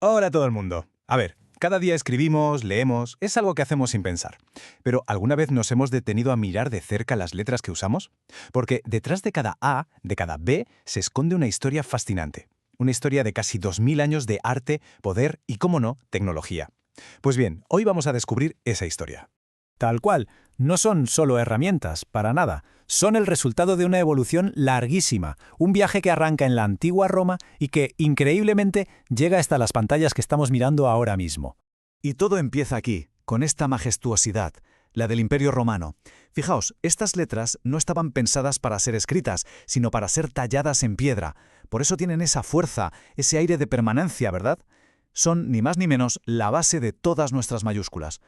Hola a todo el mundo. A ver, cada día escribimos, leemos, es algo que hacemos sin pensar. Pero ¿alguna vez nos hemos detenido a mirar de cerca las letras que usamos? Porque detrás de cada A, de cada B, se esconde una historia fascinante. Una historia de casi 2000 años de arte, poder y, cómo no, tecnología. Pues bien, hoy vamos a descubrir esa historia. Tal cual, no son solo herramientas, para nada. Son el resultado de una evolución larguísima, un viaje que arranca en la antigua Roma y que, increíblemente, llega hasta las pantallas que estamos mirando ahora mismo. Y todo empieza aquí, con esta majestuosidad, la del Imperio Romano. Fijaos, estas letras no estaban pensadas para ser escritas, sino para ser talladas en piedra. Por eso tienen esa fuerza, ese aire de permanencia, ¿verdad? Son, ni más ni menos, la base de todas nuestras mayúsculas.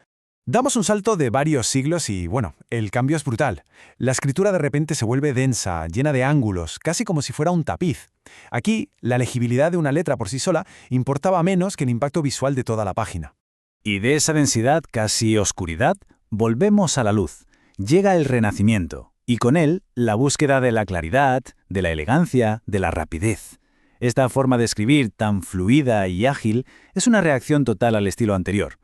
Damos un salto de varios siglos y, bueno, el cambio es brutal. La escritura de repente se vuelve densa, llena de ángulos, casi como si fuera un tapiz. Aquí, la legibilidad de una letra por sí sola importaba menos que el impacto visual de toda la página. Y de esa densidad, casi oscuridad, volvemos a la luz. Llega el Renacimiento, y con él la búsqueda de la claridad, de la elegancia, de la rapidez. Esta forma de escribir tan fluida y ágil es una reacción total al estilo anterior.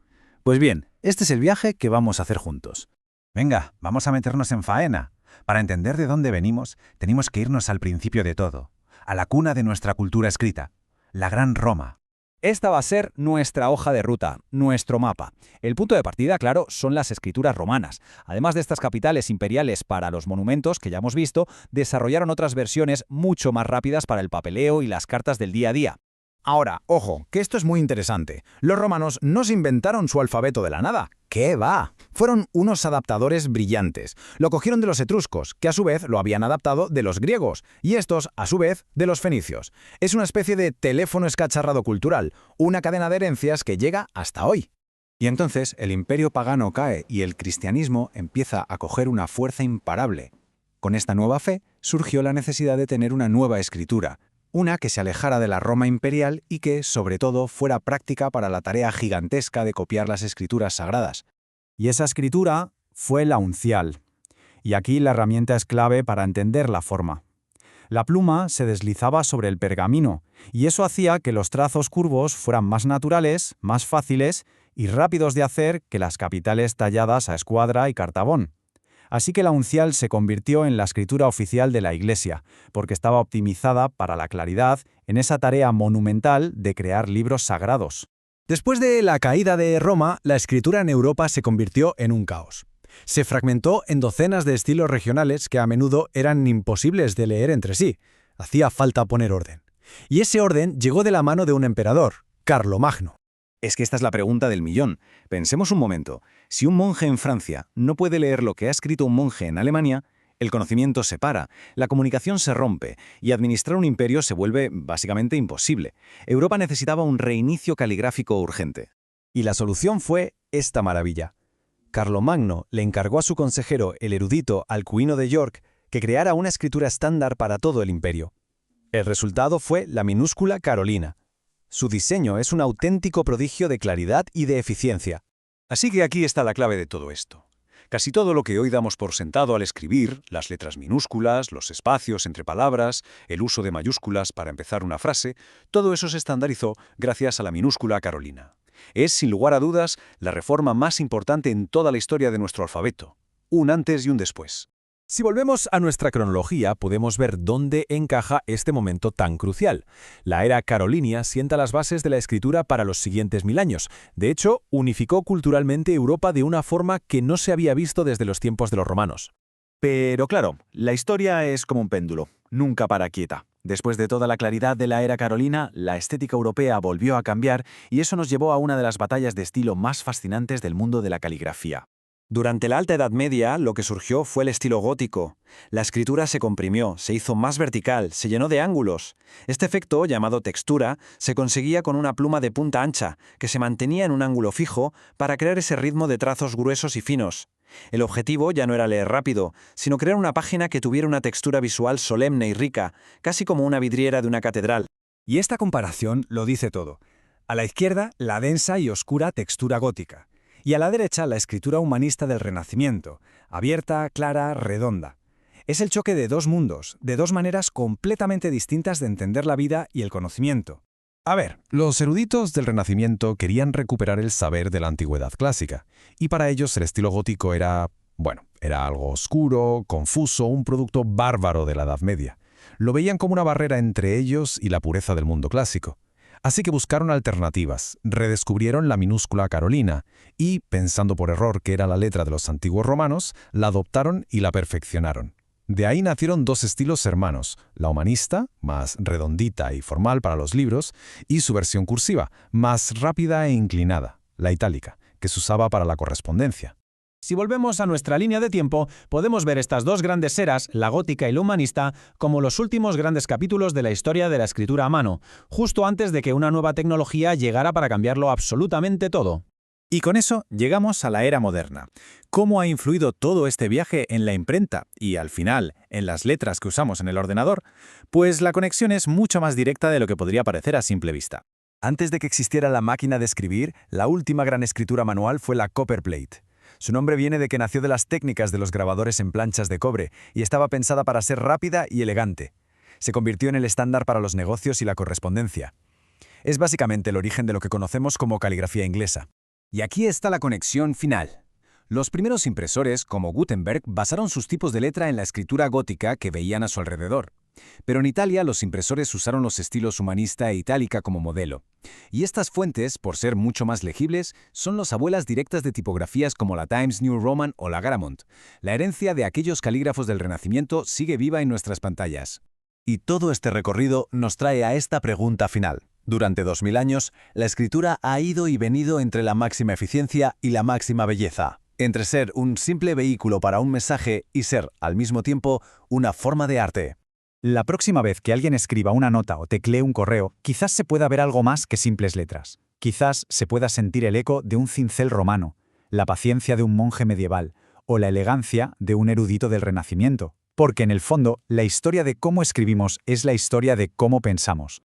Pues bien, este es el viaje que vamos a hacer juntos. Venga, vamos a meternos en faena. Para entender de dónde venimos, tenemos que irnos al principio de todo, a la cuna de nuestra cultura escrita, la Gran Roma. Esta va a ser nuestra hoja de ruta, nuestro mapa. El punto de partida, claro, son las escrituras romanas. Además de estas capitales imperiales para los monumentos que ya hemos visto, desarrollaron otras versiones mucho más rápidas para el papeleo y las cartas del día a día. Ahora, ojo, que esto es muy interesante. Los romanos no se inventaron su alfabeto de la nada. ¿Qué va? Fueron unos adaptadores brillantes. Lo cogieron de los etruscos, que a su vez lo habían adaptado de los griegos, y estos, a su vez, de los fenicios. Es una especie de teléfono escacharrado cultural, una cadena de herencias que llega hasta hoy. Y entonces el imperio pagano cae y el cristianismo empieza a coger una fuerza imparable. Con esta nueva fe surgió la necesidad de tener una nueva escritura, una que se alejara de la Roma imperial y que, sobre todo, fuera práctica para la tarea gigantesca de copiar las escrituras sagradas. Y esa escritura fue la uncial. Y aquí la herramienta es clave para entender la forma. La pluma se deslizaba sobre el pergamino, y eso hacía que los trazos curvos fueran más naturales, más fáciles y rápidos de hacer que las capitales talladas a escuadra y cartabón. Así que la uncial se convirtió en la escritura oficial de la Iglesia, porque estaba optimizada para la claridad en esa tarea monumental de crear libros sagrados. Después de la caída de Roma, la escritura en Europa se convirtió en un caos. Se fragmentó en docenas de estilos regionales que a menudo eran imposibles de leer entre sí. Hacía falta poner orden. Y ese orden llegó de la mano de un emperador, Carlomagno. Es que esta es la pregunta del millón. Pensemos un momento. Si un monje en Francia no puede leer lo que ha escrito un monje en Alemania, el conocimiento se para, la comunicación se rompe y administrar un imperio se vuelve básicamente imposible. Europa necesitaba un reinicio caligráfico urgente. Y la solución fue esta maravilla. Carlomagno le encargó a su consejero, el erudito Alcuino de York, que creara una escritura estándar para todo el imperio. El resultado fue la minúscula Carolina. Su diseño es un auténtico prodigio de claridad y de eficiencia. Así que aquí está la clave de todo esto. Casi todo lo que hoy damos por sentado al escribir, las letras minúsculas, los espacios entre palabras, el uso de mayúsculas para empezar una frase, todo eso se estandarizó gracias a la minúscula Carolina. Es, sin lugar a dudas, la reforma más importante en toda la historia de nuestro alfabeto. Un antes y un después. Si volvemos a nuestra cronología, podemos ver dónde encaja este momento tan crucial. La era carolingia sienta las bases de la escritura para los siguientes 1000 años. De hecho, unificó culturalmente Europa de una forma que no se había visto desde los tiempos de los romanos. Pero claro, la historia es como un péndulo, nunca para quieta. Después de toda la claridad de la era carolina, la estética europea volvió a cambiar y eso nos llevó a una de las batallas de estilo más fascinantes del mundo de la caligrafía. Durante la Alta Edad Media, lo que surgió fue el estilo gótico. La escritura se comprimió, se hizo más vertical, se llenó de ángulos. Este efecto, llamado textura, se conseguía con una pluma de punta ancha, que se mantenía en un ángulo fijo para crear ese ritmo de trazos gruesos y finos. El objetivo ya no era leer rápido, sino crear una página que tuviera una textura visual solemne y rica, casi como una vidriera de una catedral. Y esta comparación lo dice todo. A la izquierda, la densa y oscura textura gótica. Y a la derecha, la escritura humanista del Renacimiento, abierta, clara, redonda. Es el choque de dos mundos, de dos maneras completamente distintas de entender la vida y el conocimiento. A ver, los eruditos del Renacimiento querían recuperar el saber de la antigüedad clásica, y para ellos el estilo gótico era algo oscuro, confuso, un producto bárbaro de la Edad Media. Lo veían como una barrera entre ellos y la pureza del mundo clásico. Así que buscaron alternativas, redescubrieron la minúscula carolina y, pensando por error que era la letra de los antiguos romanos, la adoptaron y la perfeccionaron. De ahí nacieron dos estilos hermanos, la humanista, más redondita y formal para los libros, y su versión cursiva, más rápida e inclinada, la itálica, que se usaba para la correspondencia. Si volvemos a nuestra línea de tiempo, podemos ver estas dos grandes eras, la gótica y la humanista, como los últimos grandes capítulos de la historia de la escritura a mano, justo antes de que una nueva tecnología llegara para cambiarlo absolutamente todo. Y con eso llegamos a la era moderna. ¿Cómo ha influido todo este viaje en la imprenta y, al final, en las letras que usamos en el ordenador? Pues la conexión es mucho más directa de lo que podría parecer a simple vista. Antes de que existiera la máquina de escribir, la última gran escritura manual fue la copperplate. Su nombre viene de que nació de las técnicas de los grabadores en planchas de cobre y estaba pensada para ser rápida y elegante. Se convirtió en el estándar para los negocios y la correspondencia. Es básicamente el origen de lo que conocemos como caligrafía inglesa. Y aquí está la conexión final. Los primeros impresores, como Gutenberg, basaron sus tipos de letra en la escritura gótica que veían a su alrededor. Pero en Italia los impresores usaron los estilos humanista e itálica como modelo. Y estas fuentes, por ser mucho más legibles, son las abuelas directas de tipografías como la Times New Roman o la Garamond. La herencia de aquellos calígrafos del Renacimiento sigue viva en nuestras pantallas. Y todo este recorrido nos trae a esta pregunta final. Durante 2000 años, la escritura ha ido y venido entre la máxima eficiencia y la máxima belleza, entre ser un simple vehículo para un mensaje y ser, al mismo tiempo, una forma de arte. La próxima vez que alguien escriba una nota o teclee un correo, quizás se pueda ver algo más que simples letras. Quizás se pueda sentir el eco de un cincel romano, la paciencia de un monje medieval o la elegancia de un erudito del Renacimiento. Porque en el fondo, la historia de cómo escribimos es la historia de cómo pensamos.